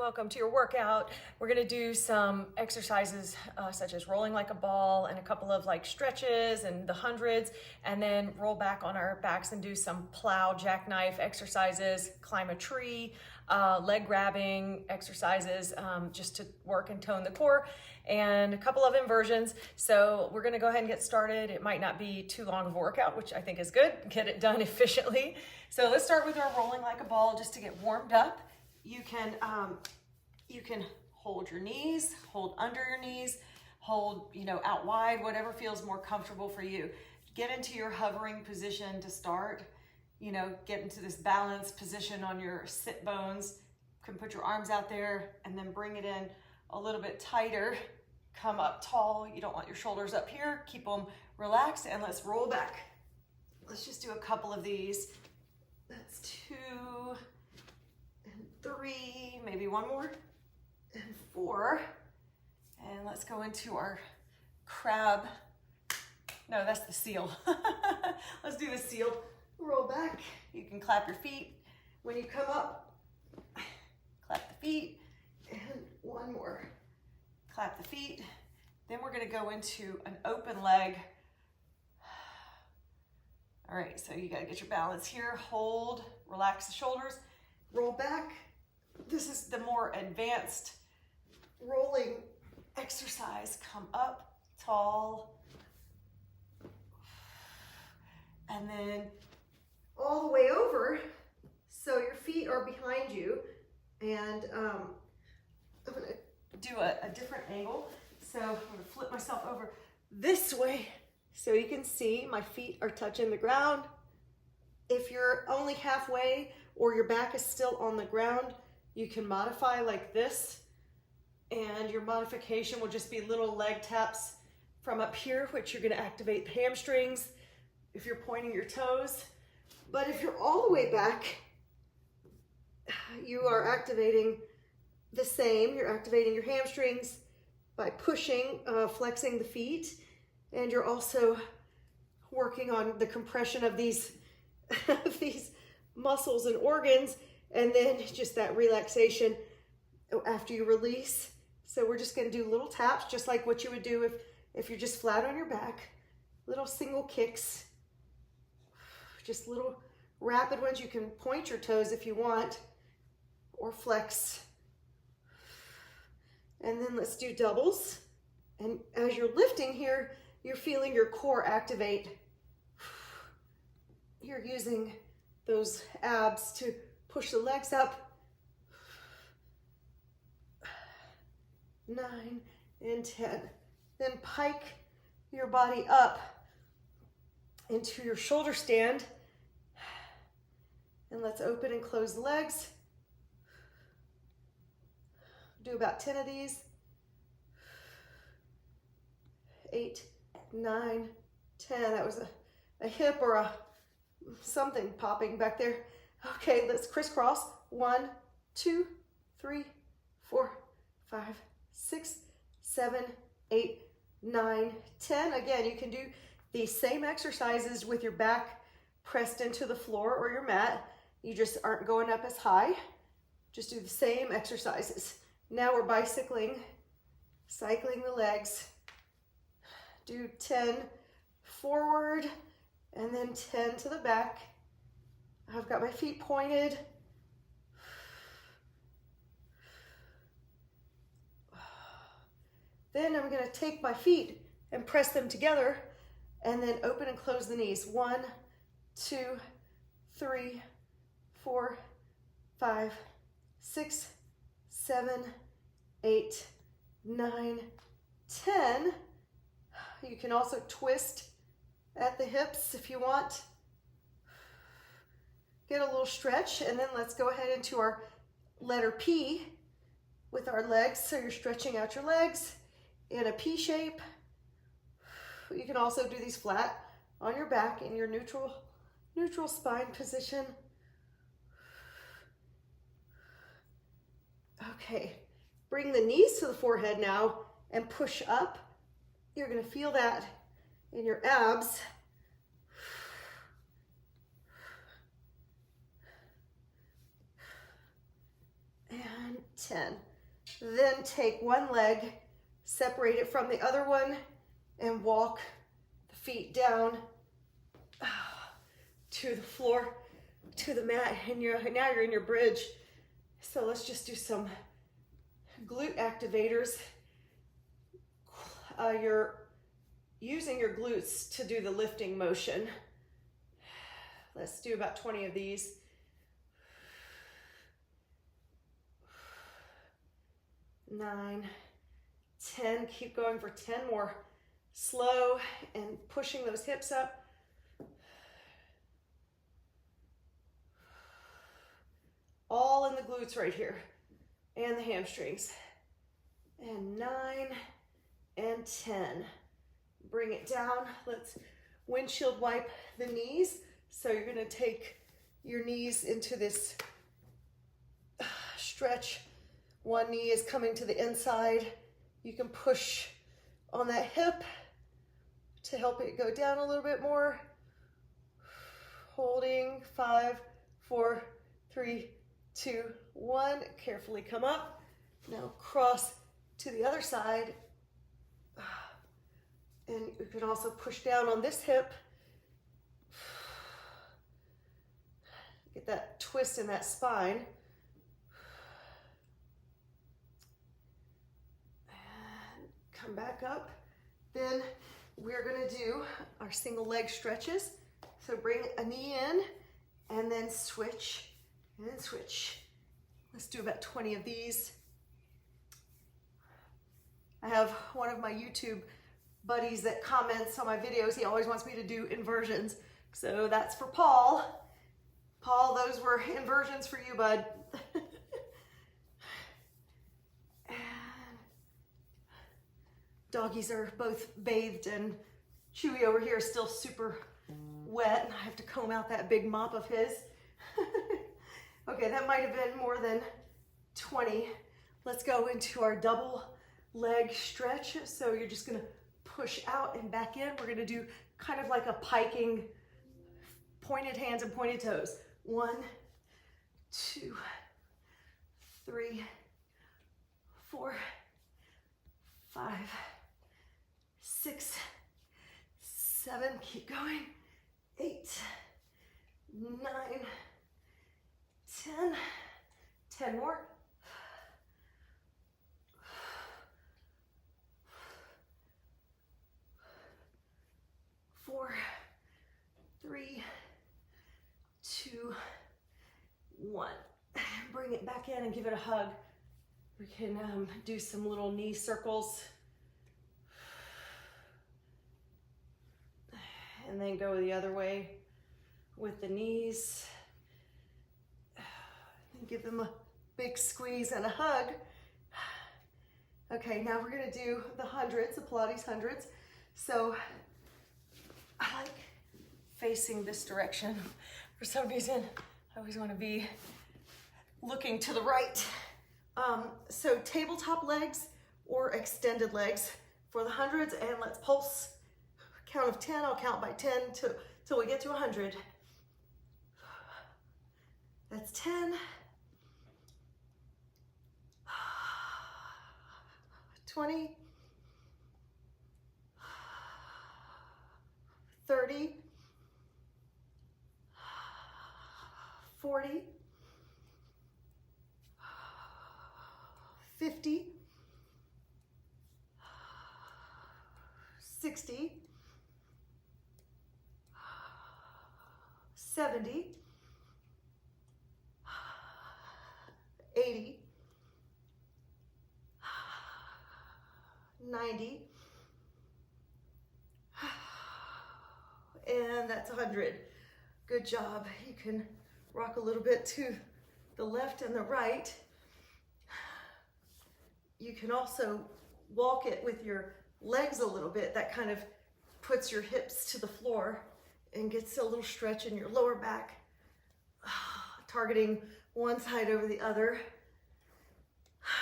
welcome to your workout. We're gonna do some exercises such as rolling like a ball and a couple of like stretches and the hundreds, and then roll back on our backs and do some plow jackknife exercises, climb a tree, leg grabbing exercises just to work and tone the core, and a couple of inversions. So we're gonna go ahead and get started. It might not be too long of a workout, which I think is good. Get it done efficiently. So let's start with our rolling like a ball just to get warmed up. You can hold your knees, hold under your knees, hold, out wide, whatever feels more comfortable for you. Get into your hovering position to start. Get into this balanced position on your sit bones. You can put your arms out there and then bring it in a little bit tighter. Come up tall. You don't want your shoulders up here. Keep them relaxed, and let's roll back. Let's just do a couple of these. That's 2 and 3, maybe one more, and 4. And let's go into our crab. No, that's the seal. Let's do the seal. Roll back. You can clap your feet. When you come up, clap the feet. And one more. Clap the feet. Then we're going to go into an open leg. All right, so you got to get your balance here. Hold, relax the shoulders, roll back. This is the more advanced rolling exercise. Come up tall, and then all the way over, so your feet are behind you. And I'm going to do a different angle. So I'm going to flip myself over this way so you can see my feet are touching the ground. If you're only halfway or your back is still on the ground, you can modify like this. And your modification will just be little leg taps from up here, which you're going to activate the hamstrings if you're pointing your toes. But if you're all the way back, you are activating the same. You're activating your hamstrings by pushing, flexing the feet, and you're also working on the compression of these, these muscles and organs, and then just that relaxation after you release. So we're just going to do little taps, just like what you would do if you're just flat on your back. Little single kicks, just little rapid ones. You can point your toes if you want, or flex. And then let's do doubles. And as you're lifting here, you're feeling your core activate. You're using those abs to push the legs up. 9 and 10. Then pike your body up into your shoulder stand. And let's open and close the legs. Do about 10 of these. 8, 9, 10. That was a hip or a something popping back there. Okay, let's crisscross. 1, 2, 3, 4, 5, 6, 7, 8, 9, 10. Again, you can do these same exercises with your back pressed into the floor or your mat. You just aren't going up as high. Just do the same exercises. Now we're bicycling, cycling the legs. Do 10 forward and then 10 to the back. I've got my feet pointed. Then I'm going to take my feet and press them together and then open and close the knees. 1, 2, 3, 4, 5, 6, 7, 8, 9, 10. You can also twist at the hips if you want. Get a little stretch, and then let's go ahead into our letter P with our legs. So you're stretching out your legs in a P shape. You can also do these flat on your back in your neutral spine position. Okay, bring the knees to the forehead now and push up. You're going to feel that in your abs. And 10. Then take one leg, separate it from the other one, and walk the feet down to the floor, to the mat, and now you're in your bridge. So let's just do some glute activators. You're using your glutes to do the lifting motion. Let's do about 20 of these. Nine, 10, keep going for 10 more. Slow and pushing those hips up. All in the glutes right here and the hamstrings. And 9 and 10. Bring it down. Let's windshield wipe the knees. So you're gonna take your knees into this stretch. One knee is coming to the inside. You can push on that hip to help it go down a little bit more. Holding, 5, 4, 3, 2, 1. Carefully come up. Now cross to the other side. And you can also push down on this hip. Get that twist in that spine. And come back up. Then we're gonna do our single leg stretches. So bring a knee in and then switch and switch. Let's do about 20 of these. I have one of my YouTube buddies that comments on my videos. He always wants me to do inversions. So that's for Paul. Paul, those were inversions for you, bud. And doggies are both bathed, and Chewy over here is still super wet, and I have to comb out that big mop of his. Okay, that might have been more than 20. Let's go into our double leg stretch. So you're just gonna push out and back in. We're gonna do kind of like a piking, pointed hands and pointed toes. 1, 2, 3, 4, 5, 6, 7, keep going. 8, 9, 10, 10 more. 4, 3, 2, 1. Bring it back in and give it a hug. We can do some little knee circles. And then go the other way with the knees. And give them a big squeeze and a hug. Okay, now we're gonna do the hundreds, the Pilates hundreds. So I like facing this direction. For some reason, I always want to be looking to the right. So tabletop legs or extended legs for the hundreds, and let's pulse. Count of 10, I'll count by 10 till we get to 100. That's 10. 20. 30. 40. 50. 60. 70. 80. 90. And that's 100. Good job. You can rock a little bit to the left and the right. You can also walk it with your legs a little bit. That kind of puts your hips to the floor and gets a little stretch in your lower back, targeting one side over the other.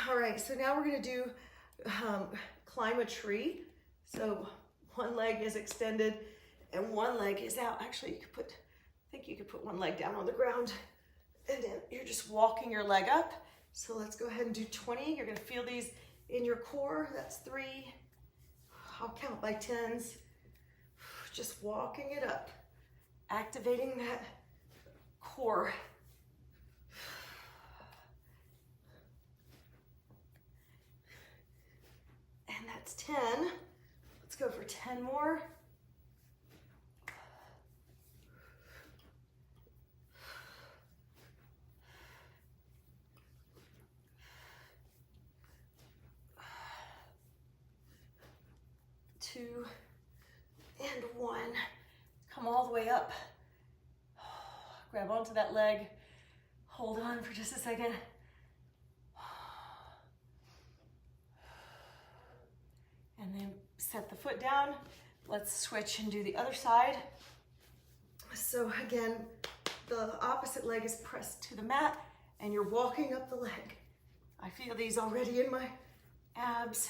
All right, so now we're gonna do climb a tree. So one leg is extended and one leg is out. Actually, I think you could put one leg down on the ground, and then you're just walking your leg up So let's go ahead and do 20. You're gonna feel these in your core. That's 3. I'll count by 10s. Just walking it up, activating that core. And that's 10. Let's go for 10 more. Two and 1. Come all the way up. Grab onto that leg. Hold on for just a second. And then set the foot down. Let's switch and do the other side. So again, the opposite leg is pressed to the mat and you're walking up the leg. I feel these already in my abs.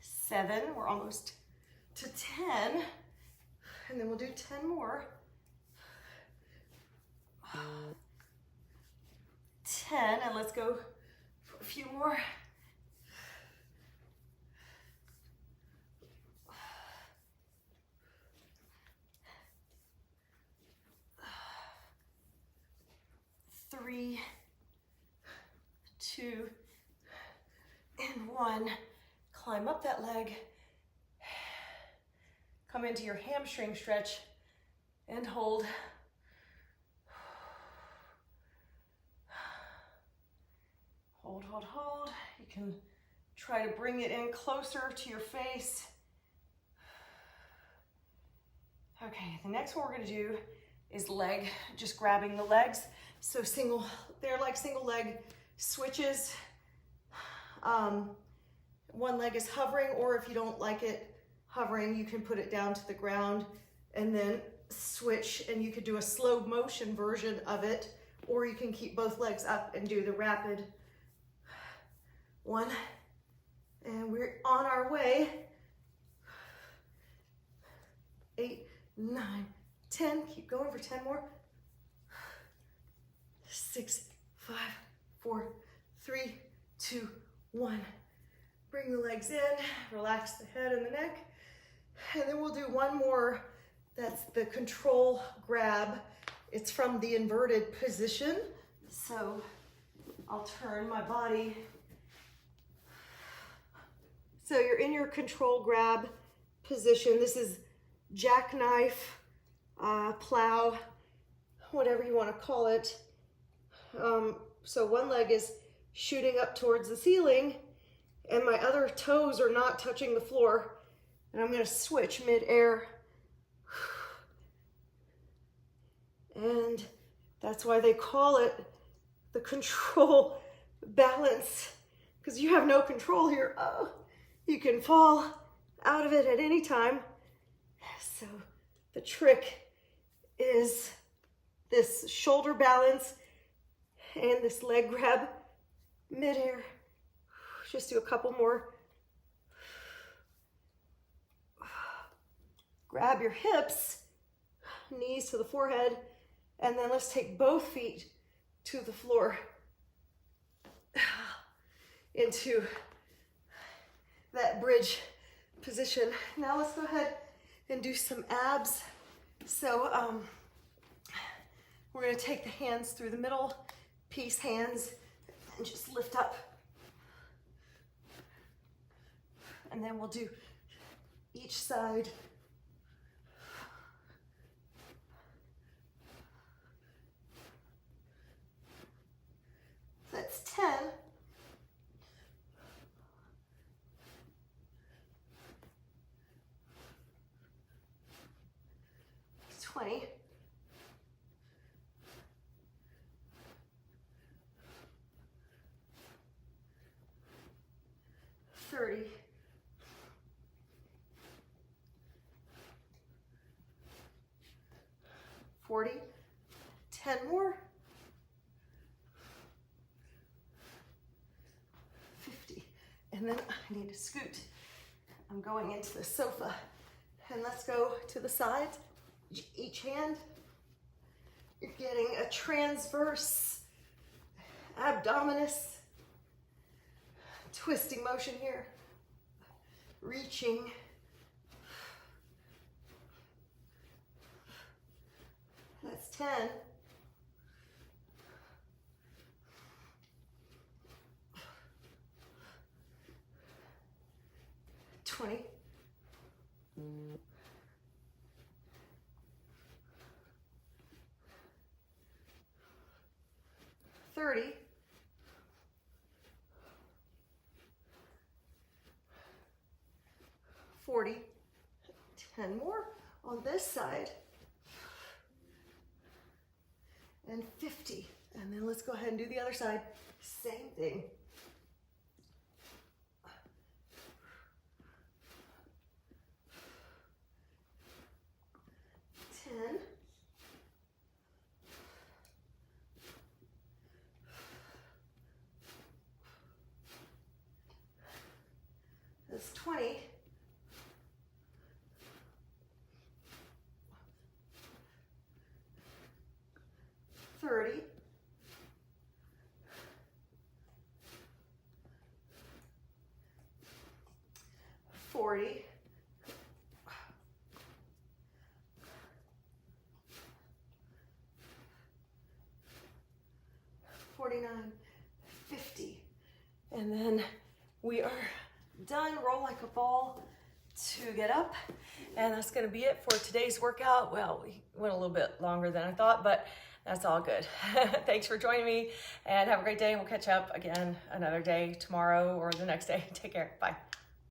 Seven, we're almost to 10, and then we'll do 10 more. 10, and let's go for a few more. Three, 2, and 1. Climb up that leg, come into your hamstring stretch and hold. Hold, hold, hold. You can try to bring it in closer to your face. Okay, the next one we're gonna do is leg, just grabbing the legs. So they're like single leg switches. One leg is hovering, or if you don't like it hovering, you can put it down to the ground and then switch, and you could do a slow motion version of it, or you can keep both legs up and do the rapid 1. And we're on our way. 8, 9, 10. Keep going for 10 more. 6, 5, 4, 3, 2, 1. Bring the legs in, relax the head and the neck. And then we'll do one more. That's the control grab. It's from the inverted position. So I'll turn my body. So you're in your control grab position. This is jackknife, plow, whatever you want to call it. So one leg is shooting up towards the ceiling, and my other toes are not touching the floor. And I'm going to switch mid-air. And that's why they call it the control balance, because you have no control here. Oh, you can fall out of it at any time. So the trick is this shoulder balance and this leg grab mid-air. Just do a couple more. Grab your hips, knees to the forehead, and then let's take both feet to the floor into that bridge position. Now let's go ahead and do some abs. So we're going to take the hands through the middle, peace hands, and just lift up. And then we'll do each side. That's 10. That's 20. 30. 40. 10 more. 50. And then I need to scoot I'm going into the sofa. And let's go to the sides. Each hand, you're getting a transverse abdominis twisting motion here. Reaching. That's 10. 20. 30. 40. 10 more on this side. And 50. And then let's go ahead and do the other side. Same thing. 10. 20. 30. 40. 49. 50. And then we are done. Roll like a ball to get up. And that's going to be it for today's workout. Well, we went a little bit longer than I thought, but that's all good. Thanks for joining me and have a great day. And we'll catch up again another day tomorrow or the next day. Take care. Bye.